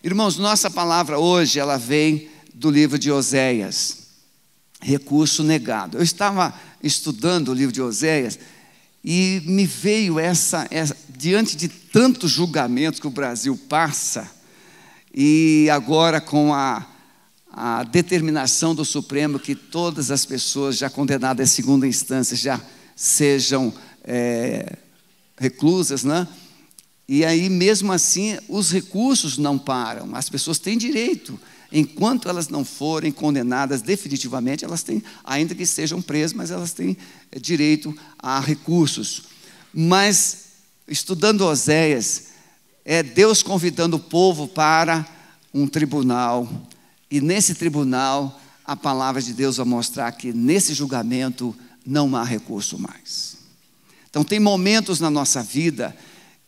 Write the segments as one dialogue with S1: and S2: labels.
S1: Irmãos, nossa palavra hoje, ela vem do livro de Oséias, recurso negado. Eu estava estudando o livro de Oséias e me veio diante de tantos julgamentos que o Brasil passa, e agora com a determinação do Supremo que todas as pessoas já condenadas em segunda instância já sejam reclusas, né? E aí mesmo assim os recursos não param, as pessoas têm direito, enquanto elas não forem condenadas definitivamente, elas têm, ainda que sejam presas, mas elas têm direito a recursos. Mas estudando Oséias, é Deus convidando o povo para um tribunal, e nesse tribunal a palavra de Deus vai mostrar que nesse julgamento não há recurso mais. Então tem momentos na nossa vida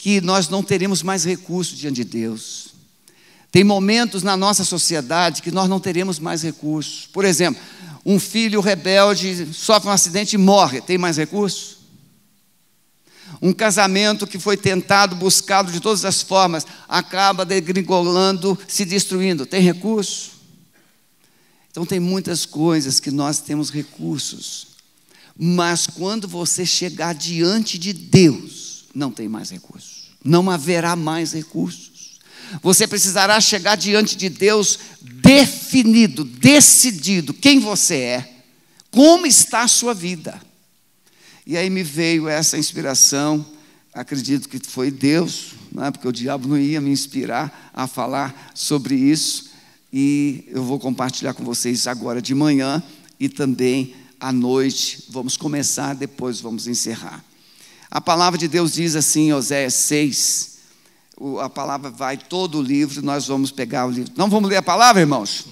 S1: que nós não teremos mais recurso diante de Deus. Tem momentos na nossa sociedade que nós não teremos mais recursos. Por exemplo, um filho rebelde sofre um acidente e morre, tem mais recursos? Um casamento que foi tentado, buscado de todas as formas, acaba degringolando, se destruindo, tem recurso? Então tem muitas coisas que nós temos recursos, mas quando você chegar diante de Deus, não tem mais recursos, não haverá mais recursos. Você precisará chegar diante de Deus definido, decidido quem você é, como está a sua vida. E aí me veio essa inspiração, acredito que foi Deus, né, porque o diabo não ia me inspirar a falar sobre isso, e eu vou compartilhar com vocês agora de manhã e também à noite. Vamos começar, depois vamos encerrar. A palavra de Deus diz assim em Oséias 6, a palavra vai todo o livro, nós vamos pegar o livro. Não vamos ler a palavra, irmãos?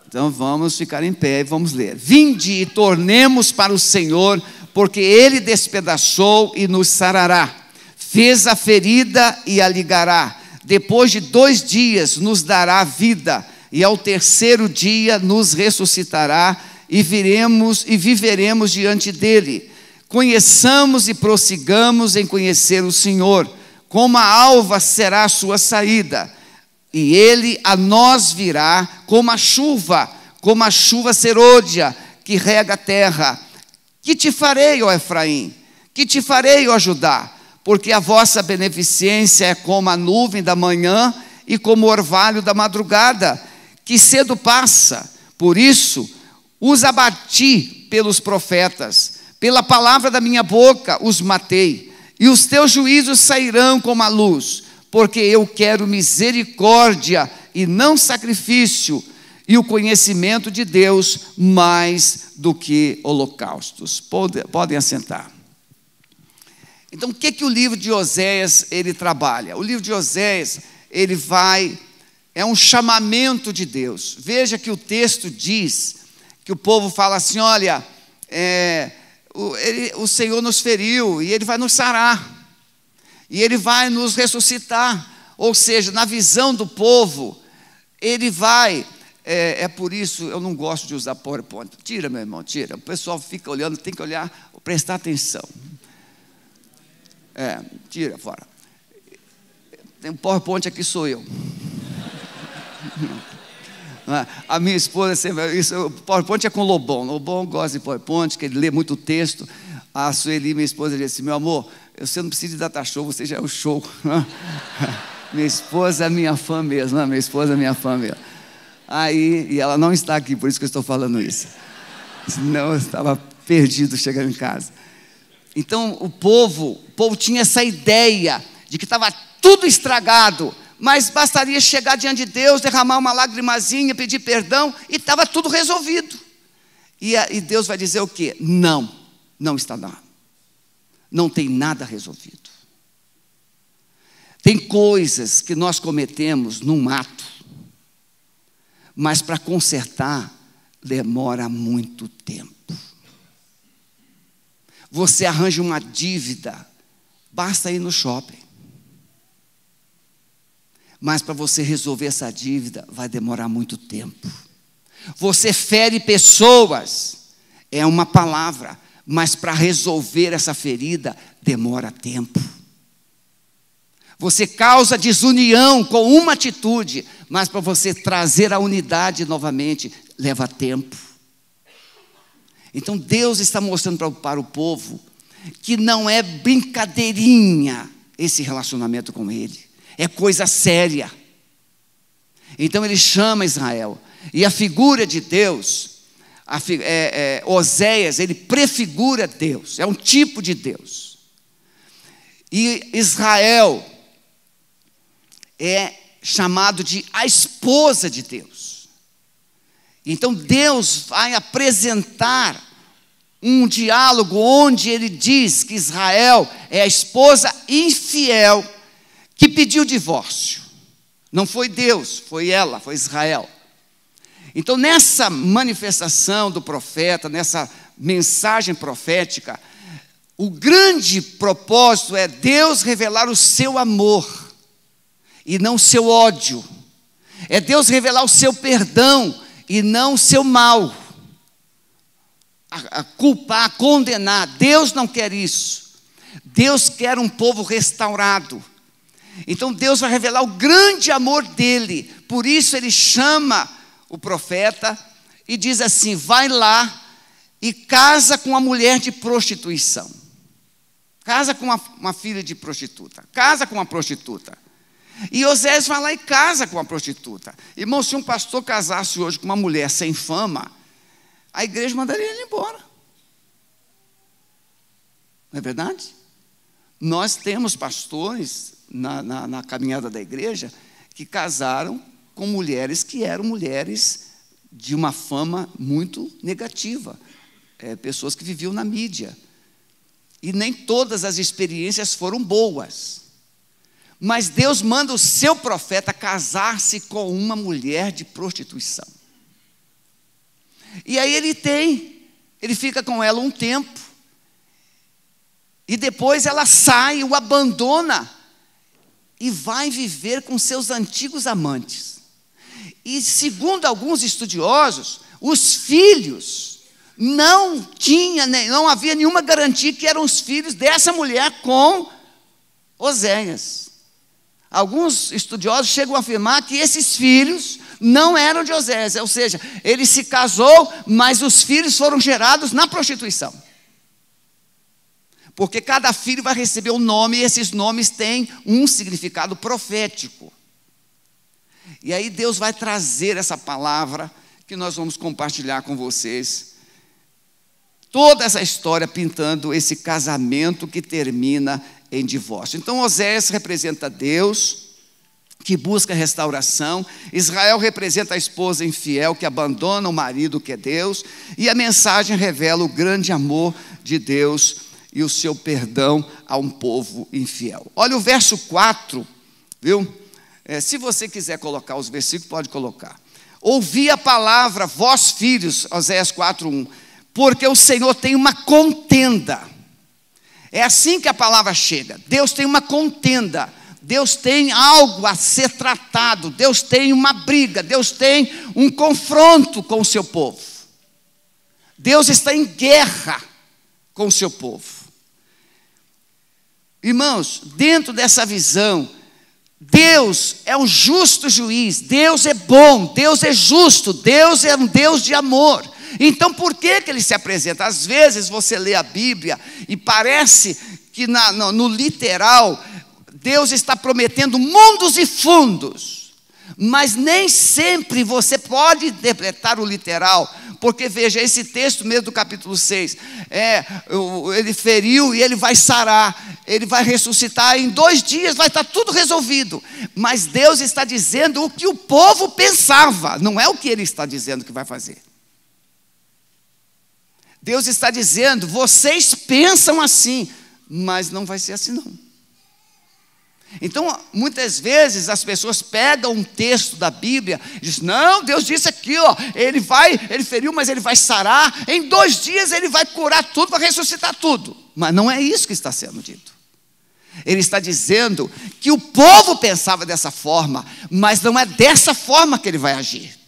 S1: Então vamos ficar em pé e vamos ler. Vinde e tornemos para o Senhor, porque Ele despedaçou e nos sarará, fez a ferida e a ligará. Depois de 2 dias nos dará vida, e ao 3º dia nos ressuscitará, e viveremos diante dEle. Conheçamos e prossigamos em conhecer o Senhor. Como a alva será a sua saída, e Ele a nós virá como a chuva serôdia que rega a terra. Que te farei, ó Efraim? Que te farei, ó Judá? Porque a vossa beneficência é como a nuvem da manhã e como o orvalho da madrugada, que cedo passa. Por isso os abati pelos profetas, pela palavra da minha boca os matei, e os teus juízos sairão como a luz, porque eu quero misericórdia e não sacrifício, e o conhecimento de Deus mais do que holocaustos. Podem assentar. Então o que o livro de Oséias ele trabalha? O livro de Oséias é um chamamento de Deus. Veja que o texto diz que o povo fala assim: olha, o Senhor nos feriu e Ele vai nos sarar, e Ele vai nos ressuscitar. Ou seja, na visão do povo, Ele vai, por isso eu não gosto de usar PowerPoint. Tira, meu irmão, tira. O pessoal fica olhando, tem que olhar, prestar atenção. Tira fora. Tem um PowerPoint aqui, sou eu. A minha esposa sempre, o PowerPoint é com o Lobão gosta de PowerPoint, que ele lê muito texto. A Sueli, minha esposa, disse assim: meu amor, você não precisa de data show, você já é o show. Minha esposa é minha fã mesmo, minha esposa é minha fã mesmo. E ela não está aqui, por isso que eu estou falando isso, senão eu estava perdido chegando em casa. Então o povo tinha essa ideia de que estava tudo estragado, mas bastaria chegar diante de Deus, derramar uma lagrimazinha, pedir perdão, e estava tudo resolvido. E Deus vai dizer o quê? Não está nada. Não tem nada resolvido. Tem coisas que nós cometemos num ato, mas para consertar demora muito tempo. Você arranja uma dívida, basta ir no shopping. Mas para você resolver essa dívida, vai demorar muito tempo. Você fere pessoas, é uma palavra, mas para resolver essa ferida, demora tempo. Você causa desunião com uma atitude, mas para você trazer a unidade novamente, leva tempo. Então Deus está mostrando para o povo que não é brincadeirinha esse relacionamento com Ele, é coisa séria. Então Ele chama Israel, e a figura de Deus, Oséias, ele prefigura Deus, é um tipo de Deus. E Israel é chamado de a esposa de Deus. Então Deus vai apresentar um diálogo onde ele diz que Israel é a esposa infiel que pediu divórcio. Não foi Deus, foi ela, foi Israel. Então nessa manifestação do profeta, nessa mensagem profética, o grande propósito é Deus revelar o seu amor e não o seu ódio. É Deus revelar o seu perdão e não o seu mal. A culpar, a condenar. Deus não quer isso. Deus quer um povo restaurado. Então Deus vai revelar o grande amor dele. Por isso ele chama o profeta e diz assim: vai lá e casa com a mulher de prostituição. Casa com uma filha de prostituta. Casa com uma prostituta. E Oséias vai lá e casa com uma prostituta. Irmão, se um pastor casasse hoje com uma mulher sem fama, a igreja mandaria ele embora. Não é verdade? Nós temos pastores na caminhada da igreja que casaram com mulheres que eram mulheres de uma fama muito negativa. Pessoas que viviam na mídia. E nem todas as experiências foram boas. Mas Deus manda o seu profeta casar-se com uma mulher de prostituição. E aí ele fica com ela um tempo, e depois ela sai, o abandona, e vai viver com seus antigos amantes. E segundo alguns estudiosos, os filhos, não havia nenhuma garantia que eram os filhos dessa mulher com Oséias. Alguns estudiosos chegam a afirmar que esses filhos não eram de Oséias, ou seja, ele se casou, mas os filhos foram gerados na prostituição. Porque cada filho vai receber um nome, e esses nomes têm um significado profético. E aí Deus vai trazer essa palavra que nós vamos compartilhar com vocês. Toda essa história pintando esse casamento que termina em divórcio. Então Oséias representa Deus, que busca restauração. Israel representa a esposa infiel, que abandona o marido, que é Deus. E a mensagem revela o grande amor de Deus e o seu perdão a um povo infiel. Olha o verso 4, viu? Se você quiser colocar os versículos, pode colocar. Ouvi a palavra, vós filhos, Oséias 4:1, porque o Senhor tem uma contenda. É assim que a palavra chega. Deus tem uma contenda. Deus tem algo a ser tratado. Deus tem uma briga. Deus tem um confronto com o seu povo. Deus está em guerra com o seu povo. Irmãos, dentro dessa visão, Deus é um justo juiz. Deus é bom. Deus é justo. Deus é um Deus de amor. Então por que ele se apresenta? Às vezes você lê a Bíblia e parece que no literal Deus está prometendo mundos e fundos, mas nem sempre você pode interpretar o literal, porque veja, esse texto mesmo do capítulo 6, ele feriu e ele vai sarar, ele vai ressuscitar, em 2 dias vai estar tudo resolvido. Mas Deus está dizendo o que o povo pensava, não é o que ele está dizendo que vai fazer. Deus está dizendo, vocês pensam assim, mas não vai ser assim não. Então, muitas vezes as pessoas pegam um texto da Bíblia e dizem, não, Deus disse aqui, ó, ele feriu, mas ele vai sarar, em 2 dias ele vai curar tudo, vai ressuscitar tudo. Mas não é isso que está sendo dito. Ele está dizendo que o povo pensava dessa forma, mas não é dessa forma que ele vai agir.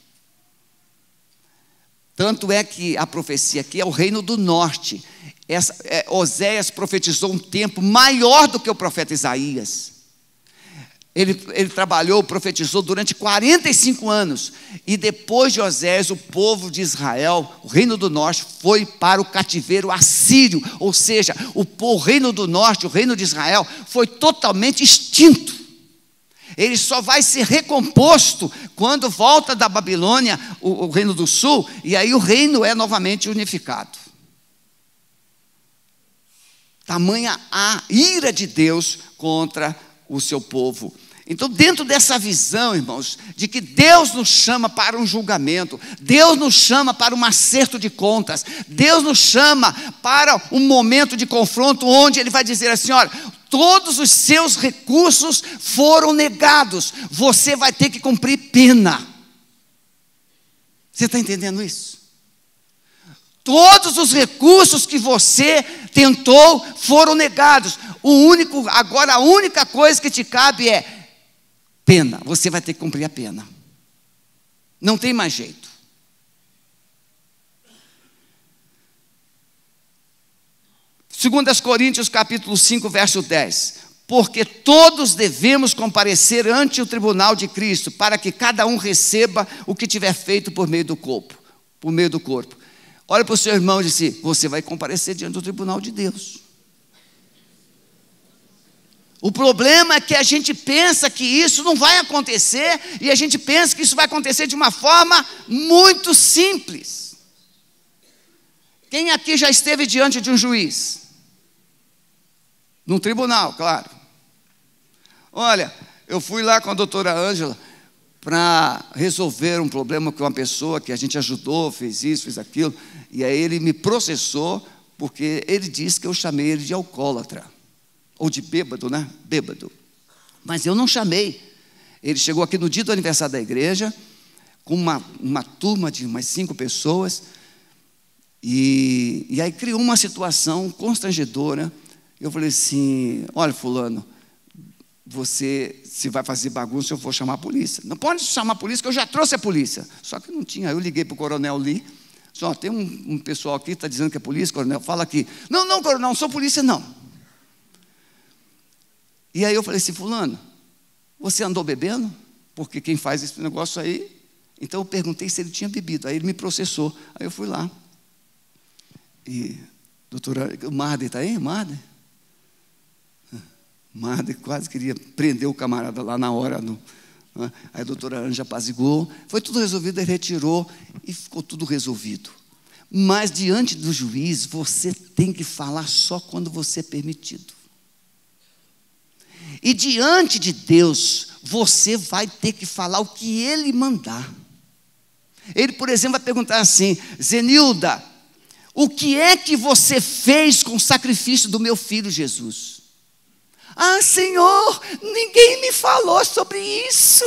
S1: Tanto é que a profecia aqui é o reino do norte. Oséias profetizou um tempo maior do que o profeta Isaías. Ele trabalhou, profetizou durante 45 anos. E depois de Osés, o povo de Israel, o reino do norte, foi para o cativeiro assírio. Ou seja, o reino do norte, o reino de Israel, foi totalmente extinto. Ele só vai ser recomposto quando volta da Babilônia, o reino do sul, e aí o reino é novamente unificado. Tamanha a ira de Deus contra o seu povo. Então, dentro dessa visão, irmãos, de que Deus nos chama para um julgamento, Deus nos chama para um acerto de contas, Deus nos chama para um momento de confronto, onde Ele vai dizer assim: olha, todos os seus recursos foram negados, você vai ter que cumprir pena. Você está entendendo isso? Todos os recursos que você tentou foram negados. Agora a única coisa que te cabe é pena. Você vai ter que cumprir a pena. Não tem mais jeito. Segundo Coríntios capítulo 5, verso 10. Porque todos devemos comparecer ante o tribunal de Cristo, para que cada um receba o que tiver feito por meio do corpo. Olha para o seu irmão e diz: você vai comparecer diante do tribunal de Deus. O problema é que a gente pensa que isso não vai acontecer, e a gente pensa que isso vai acontecer de uma forma muito simples. Quem aqui já esteve diante de um juiz? Num tribunal, claro. Olha, eu fui lá com a doutora Ângela para resolver um problema com uma pessoa que a gente ajudou, fez isso, fez aquilo, e aí ele me processou, porque ele disse que eu chamei ele de alcoólatra. Ou de bêbado, né? Bêbado. Mas eu não chamei. Ele chegou aqui no dia do aniversário da igreja, com uma turma de umas 5 pessoas, e aí criou uma situação constrangedora. Eu falei assim: olha, fulano, você, se vai fazer bagunça, eu vou chamar a polícia. Não pode chamar a polícia, que eu já trouxe a polícia. Só que não tinha. Eu liguei para o coronel Lee. Só tem um pessoal aqui que está dizendo que é polícia, coronel, fala aqui. Não, coronel, não sou polícia, não. E aí eu falei assim: fulano, você andou bebendo? Porque quem faz esse negócio aí... Então eu perguntei se ele tinha bebido. Aí ele me processou. Aí eu fui lá. E, doutora, o Marder está aí? Marder quase queria prender o camarada lá na hora. Aí a doutora Anja apaziguou. Foi tudo resolvido, ele retirou e ficou tudo resolvido. Mas diante do juiz, você tem que falar só quando você é permitido. E diante de Deus, você vai ter que falar o que Ele mandar. Ele, por exemplo, vai perguntar assim: Zenilda, o que é que você fez com o sacrifício do meu filho Jesus? Ah, Senhor, ninguém me falou sobre isso.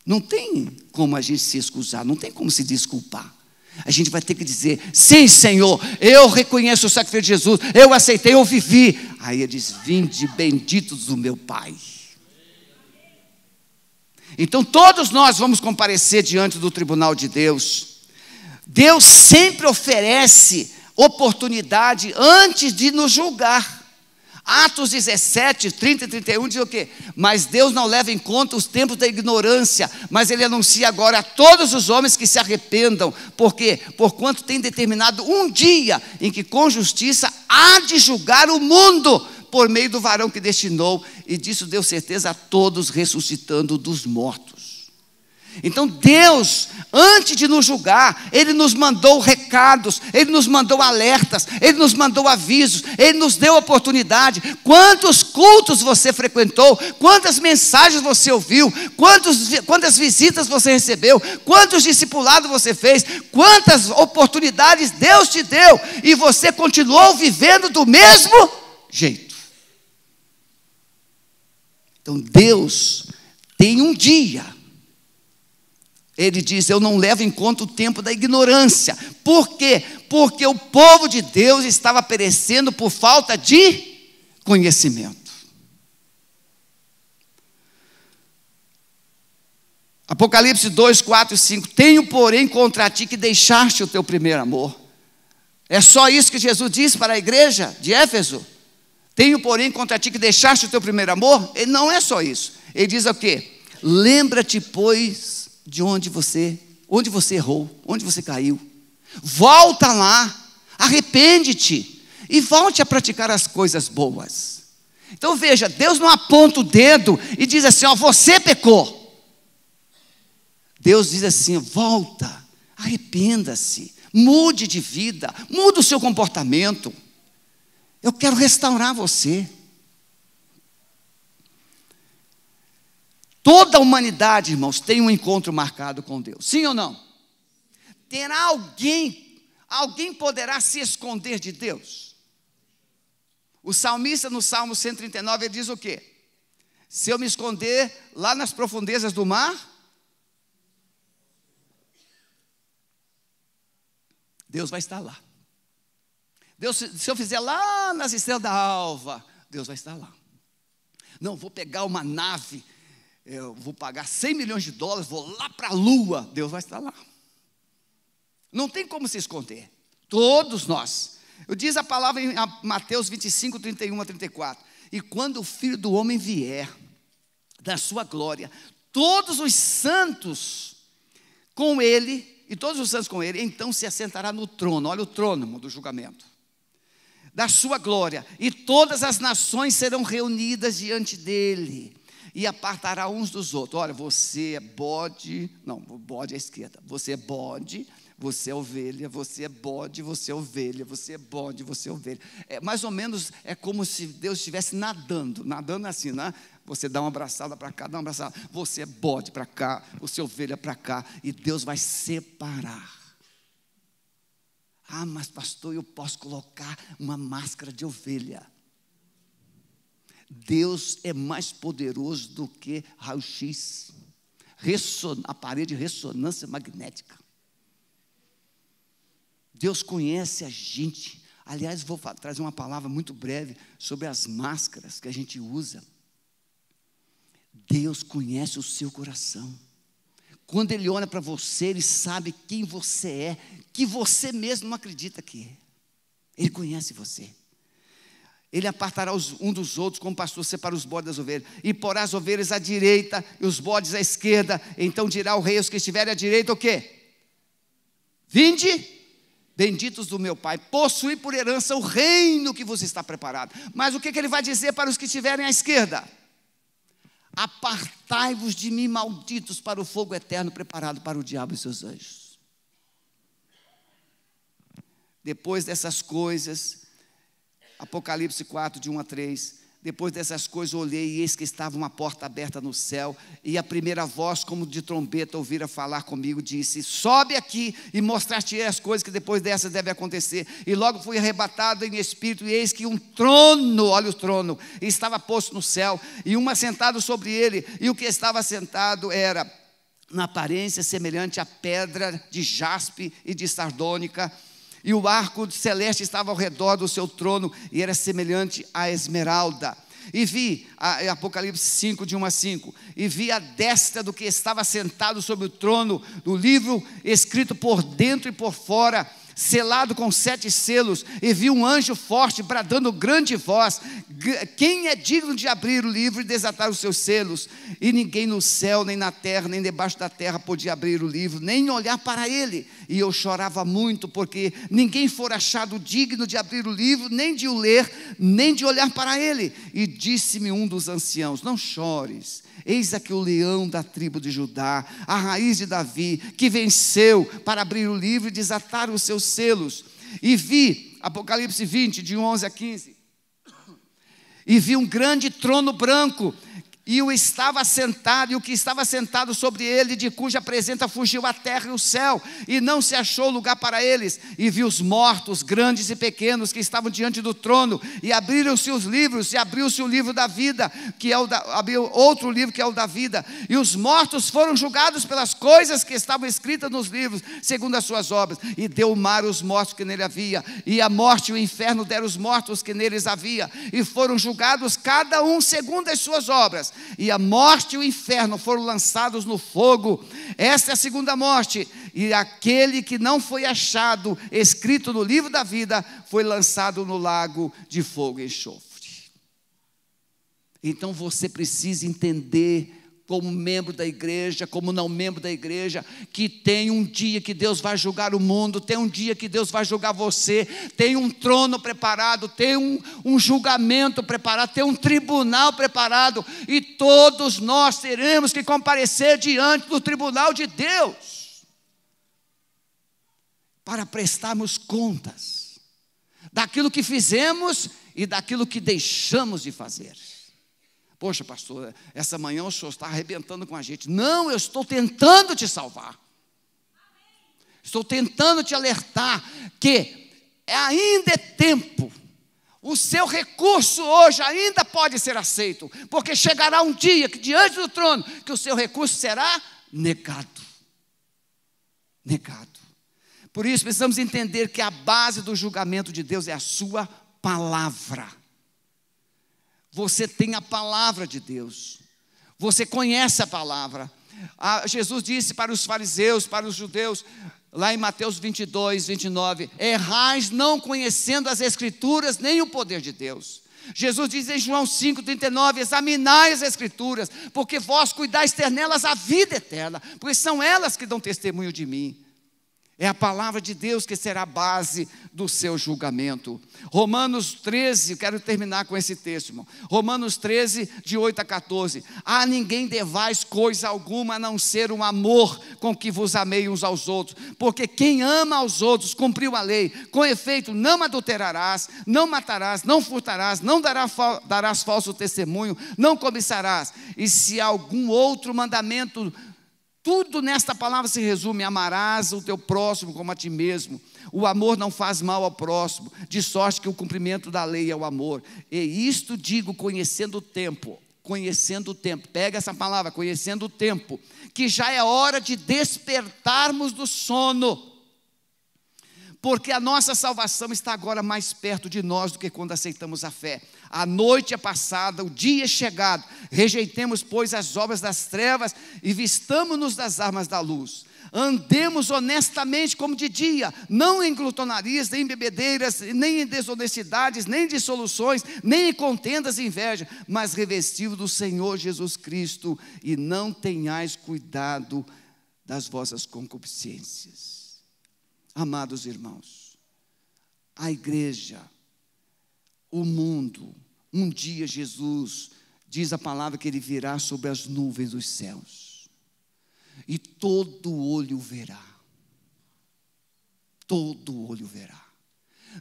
S1: Não tem como a gente se excusar, não tem como se desculpar. A gente vai ter que dizer: sim, Senhor, eu reconheço o sacrifício de Jesus, eu aceitei, eu vivi. Aí ele diz: vinde benditos do meu Pai. Então todos nós vamos comparecer diante do tribunal de Deus. Deus sempre oferece oportunidade antes de nos julgar. Atos 17, 30 e 31 diz o quê? Mas Deus não leva em conta os tempos da ignorância, mas Ele anuncia agora a todos os homens que se arrependam. Por quê? Porquanto tem determinado um dia em que com justiça há de julgar o mundo, por meio do varão que destinou, e disso deu certeza a todos, ressuscitando dos mortos. Então Deus, antes de nos julgar, Ele nos mandou recados, Ele nos mandou alertas, Ele nos mandou avisos, Ele nos deu oportunidade. Quantos cultos você frequentou? Quantas mensagens você ouviu? Quantas visitas você recebeu? Quantos discipulados você fez? Quantas oportunidades Deus te deu? E você continuou vivendo do mesmo jeito. Então Deus tem um dia. Ele diz: eu não levo em conta o tempo da ignorância. Por quê? Porque o povo de Deus estava perecendo por falta de conhecimento. Apocalipse 2, 4 e 5. Tenho, porém, contra ti que deixaste o teu primeiro amor. É só isso que Jesus disse para a igreja de Éfeso? Tenho, porém, contra ti que deixaste o teu primeiro amor? Ele não é só isso. Ele diz o quê? Lembra-te, pois, de onde você errou, onde você caiu. Volta lá, arrepende-te e volte a praticar as coisas boas. Então veja, Deus não aponta o dedo e diz assim, ó, você pecou. Deus diz assim, volta, arrependa-se, mude de vida, mude o seu comportamento. Eu quero restaurar você. Toda a humanidade, irmãos, tem um encontro marcado com Deus. Sim ou não? Terá alguém poderá se esconder de Deus? O salmista no Salmo 139, ele diz o quê? Se eu me esconder lá nas profundezas do mar, Deus vai estar lá. Deus, se eu fizer lá nas estrelas da alva, Deus vai estar lá. Não, vou pegar uma nave, eu vou pagar 100 milhões de dólares, vou lá para a lua, Deus vai estar lá. Não tem como se esconder. Todos nós. Diz a palavra em Mateus 25, 31 a 34. E quando o Filho do Homem vier, da sua glória, todos os santos com ele, e todos os santos com ele, então se assentará no trono. Olha o trono do julgamento. Da sua glória. E todas as nações serão reunidas diante dele. E apartará uns dos outros. Olha, você é bode. Não, bode é à esquerda. Você é bode, você é ovelha. Você é bode, você é ovelha. Você é bode, você é ovelha. Mais ou menos é como se Deus estivesse nadando. Nadando assim, né? Você dá uma abraçada para cá, dá uma abraçada. Você é bode para cá, você é ovelha para cá. E Deus vai separar. Ah, mas pastor, eu posso colocar uma máscara de ovelha. Deus é mais poderoso do que raio-x, aparelho de ressonância magnética. Deus conhece a gente. Aliás, vou trazer uma palavra muito breve sobre as máscaras que a gente usa. Deus conhece o seu coração. Quando Ele olha para você, Ele sabe quem você é, que você mesmo não acredita que é. Ele conhece você. Ele apartará um dos outros, como o pastor separa os bodes das ovelhas, e porá as ovelhas à direita e os bodes à esquerda. Então dirá o rei aos que estiverem à direita o quê? Vinde, benditos do meu Pai, possuí por herança o reino que vos está preparado. Mas o que ele vai dizer para os que estiverem à esquerda? Apartai-vos de mim, malditos, para o fogo eterno preparado para o diabo e seus anjos. Depois dessas coisas, Apocalipse 4, de 1 a 3, depois dessas coisas olhei e eis que estava uma porta aberta no céu, e a primeira voz como de trombeta ouvira falar comigo, disse, sobe aqui e mostrar-te as coisas que depois dessas devem acontecer. E logo fui arrebatado em espírito, e eis que um trono, olha o trono, estava posto no céu, e um assentado sobre ele, e o que estava assentado era, na aparência, semelhante a pedra de jaspe e de sardônica, e o arco celeste estava ao redor do seu trono, e era semelhante à esmeralda. E vi, Apocalipse 5, de 1 a 5, e vi a destra do que estava sentado sobre o trono, do livro escrito por dentro e por fora, selado com 7 selos, e vi um anjo forte bradando grande voz, quem é digno de abrir o livro e desatar os seus selos? E ninguém no céu, nem na terra, nem debaixo da terra podia abrir o livro, nem olhar para ele. E eu chorava muito, porque ninguém fora achado digno de abrir o livro, nem de o ler, nem de olhar para ele. E disse-me um dos anciãos, não chores, eis aqui o leão da tribo de Judá, a raiz de Davi, que venceu para abrir o livro e desatar os seus selos. E vi, Apocalipse 20, de 11 a 15, e vi um grande trono branco, e o estava sentado, e o que estava sentado sobre ele, de cuja presença fugiu a terra e o céu, e não se achou lugar para eles. E vi os mortos, grandes e pequenos, que estavam diante do trono, e abriram-se os livros, e abriu-se o livro da vida, abriu outro livro que é o da vida, e os mortos foram julgados pelas coisas que estavam escritas nos livros, segundo as suas obras. E deu o mar os mortos que nele havia, e a morte e o inferno deram os mortos que neles havia, e foram julgados cada um segundo as suas obras. e a morte e o inferno foram lançados no fogo. Esta é a segunda morte, e aquele que não foi achado escrito no livro da vida foi lançado no lago de fogo e enxofre. Então você precisa entender, como membro da igreja, como não membro da igreja, que tem um dia que Deus vai julgar o mundo, tem um dia que Deus vai julgar você, tem um trono preparado, tem um julgamento preparado, tem um tribunal preparado, e todos nós teremos que comparecer diante do tribunal de Deus, para prestarmos contas daquilo que fizemos e daquilo que deixamos de fazer. Poxa, pastor, essa manhã o senhor está arrebentando com a gente. Não, eu estou tentando te salvar. Estou tentando te alertar que ainda é tempo. O seu recurso hoje ainda pode ser aceito, porque chegará um dia que diante do trono, que o seu recurso será negado. Negado. Por isso precisamos entender que a base do julgamento de Deus é a sua palavra. Você tem a palavra de Deus, você conhece a palavra. Jesus disse para os fariseus, para os judeus, lá em Mateus 22, 29, errais não conhecendo as escrituras, nem o poder de Deus. Jesus diz em João 5, 39, examinai as escrituras, porque vós cuidais ter nelas a vida eterna, porque são elas que dão testemunho de mim. É a palavra de Deus que será a base do seu julgamento. Romanos 13, quero terminar com esse texto, irmão. Romanos 13, de 8 a 14. A ninguém devais coisa alguma, a não ser um amor com que vos amei uns aos outros. Porque quem ama aos outros, cumpriu a lei. Com efeito, não adulterarás, não matarás, não furtarás, não darás falso testemunho, não cobiçarás. E se algum outro mandamento, tudo nesta palavra se resume: amarás o teu próximo como a ti mesmo. O amor não faz mal ao próximo, de sorte que o cumprimento da lei é o amor. E isto digo conhecendo o tempo, pega essa palavra, conhecendo o tempo, que já é hora de despertarmos do sono, porque a nossa salvação está agora mais perto de nós do que quando aceitamos a fé. A noite é passada, o dia é chegado. Rejeitemos, pois, as obras das trevas e vistamo-nos das armas da luz. Andemos honestamente como de dia, não em glutonarias, nem em bebedeiras, nem em desonestidades, nem em dissoluções, nem em contendas e inveja, mas revestidos do Senhor Jesus Cristo, e não tenhais cuidado das vossas concupiscências. Amados irmãos, a igreja, o mundo, um dia Jesus, diz a palavra que Ele virá sobre as nuvens dos céus, e todo olho verá, todo olho verá.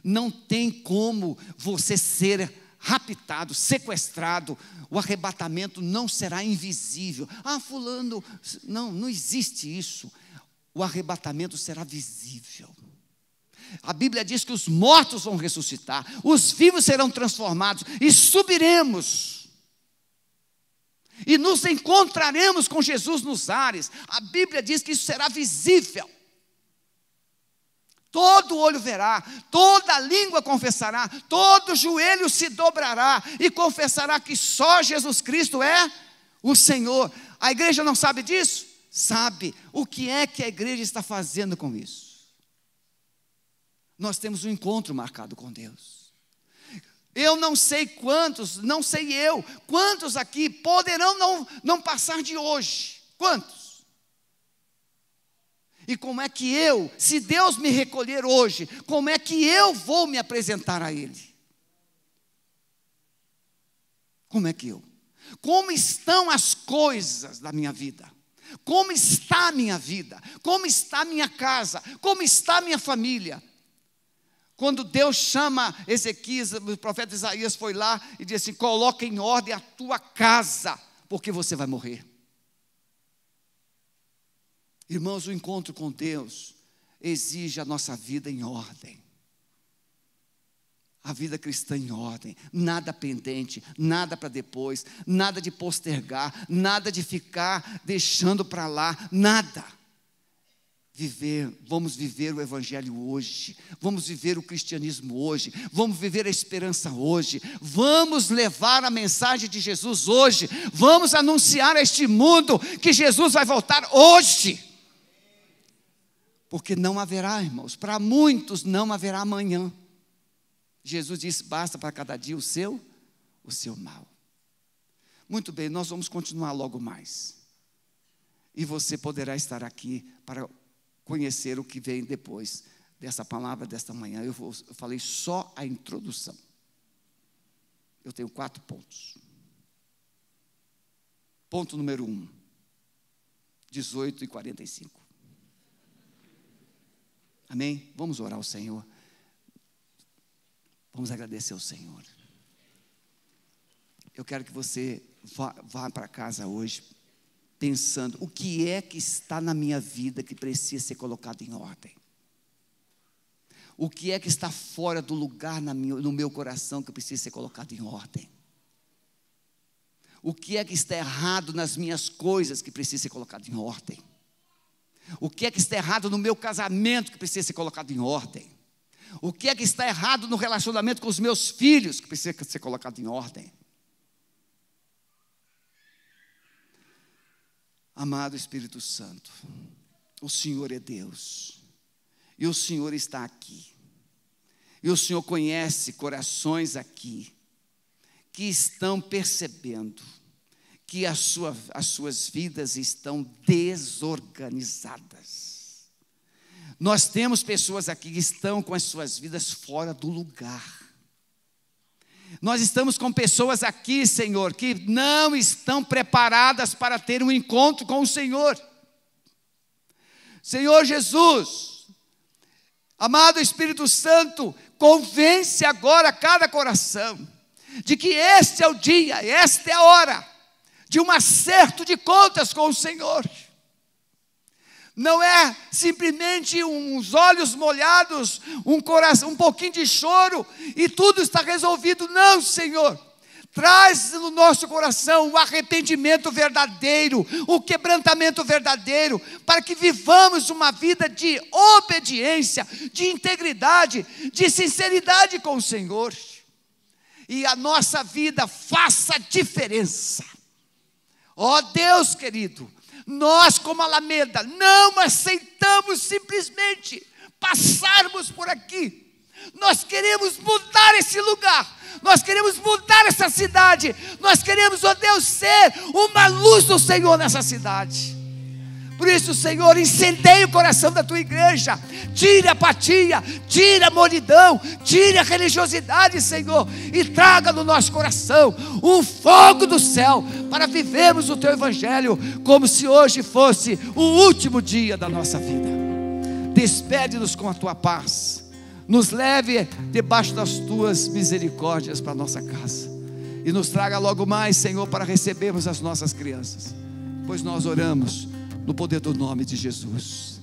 S1: Não tem como você ser raptado, sequestrado, o arrebatamento não será invisível. Fulano, não existe isso. O arrebatamento será visível. A Bíblia diz que os mortos vão ressuscitar, os vivos serão transformados, e subiremos, e nos encontraremos com Jesus nos ares. A Bíblia diz que isso será visível. Todo olho verá, toda língua confessará, todo joelho se dobrará e confessará que só Jesus Cristo é o Senhor. A igreja não sabe disso? Sabe. O que é que a igreja está fazendo com isso? Nós temos um encontro marcado com Deus. Eu não sei quantos, não sei eu, quantos aqui poderão não passar de hoje? Quantos? E como é que eu, se Deus me recolher hoje, como é que eu vou me apresentar a Ele? Como é que eu? Como estão as coisas da minha vida? Como está a minha vida? Como está a minha casa? Como está a minha família? Quando Deus chama Ezequias, o profeta Isaías foi lá e disse assim: coloca em ordem a tua casa, porque você vai morrer. Irmãos, o encontro com Deus exige a nossa vida em ordem. A vida cristã em ordem, nada pendente, nada para depois, nada de postergar, nada de ficar deixando para lá, nada. vamos viver o Evangelho hoje, vamos viver o cristianismo hoje, vamos viver a esperança hoje, vamos levar a mensagem de Jesus hoje, vamos anunciar a este mundo que Jesus vai voltar hoje, porque não haverá, irmãos, para muitos não haverá amanhã. Jesus disse: basta para cada dia o seu mal. Muito bem, nós vamos continuar logo mais, e você poderá estar aqui para conhecer o que vem depois dessa palavra desta manhã. Eu falei só a introdução. Eu tenho 4 pontos. Ponto número 1, 18:45. Amém? Vamos orar ao Senhor. Vamos agradecer ao Senhor. Eu quero que você vá para casa hoje pensando: o que é que está na minha vida que precisa ser colocado em ordem? O que é que está fora do lugar no meu coração que precisa ser colocado em ordem? O que é que está errado nas minhas coisas que precisa ser colocado em ordem? O que é que está errado no meu casamento que precisa ser colocado em ordem? O que é que está errado no relacionamento com os meus filhos que precisa ser colocado em ordem? Amado Espírito Santo, o Senhor é Deus, e o Senhor está aqui, e o Senhor conhece corações aqui, que estão percebendo que as suas vidas estão desorganizadas. Nós temos pessoas aqui que estão com as suas vidas fora do lugar. Nós estamos com pessoas aqui, Senhor, que não estão preparadas para ter um encontro com o Senhor. Senhor Jesus, amado Espírito Santo, convence agora cada coração de que este é o dia, esta é a hora de um acerto de contas com o Senhor. Não é simplesmente uns olhos molhados, um coração, um pouquinho de choro e tudo está resolvido. Não, Senhor. Traz no nosso coração o arrependimento verdadeiro, o quebrantamento verdadeiro, para que vivamos uma vida de obediência, de integridade, de sinceridade com o Senhor. E a nossa vida faça diferença. Ó Deus querido, nós como Alameda não aceitamos simplesmente passarmos por aqui. Nós queremos mudar esse lugar, nós queremos mudar essa cidade, nós queremos, ó Deus, ser uma luz do Senhor nessa cidade. Por isso, Senhor, incendeie o coração da tua igreja, tire a apatia, tire a molidão, tire a religiosidade, Senhor, e traga no nosso coração o fogo do céu, para vivermos o teu evangelho, como se hoje fosse o último dia da nossa vida. Despede-nos com a tua paz, nos leve debaixo das tuas misericórdias para a nossa casa, e nos traga logo mais, Senhor, para recebermos as nossas crianças, pois nós oramos no poder do nome de Jesus.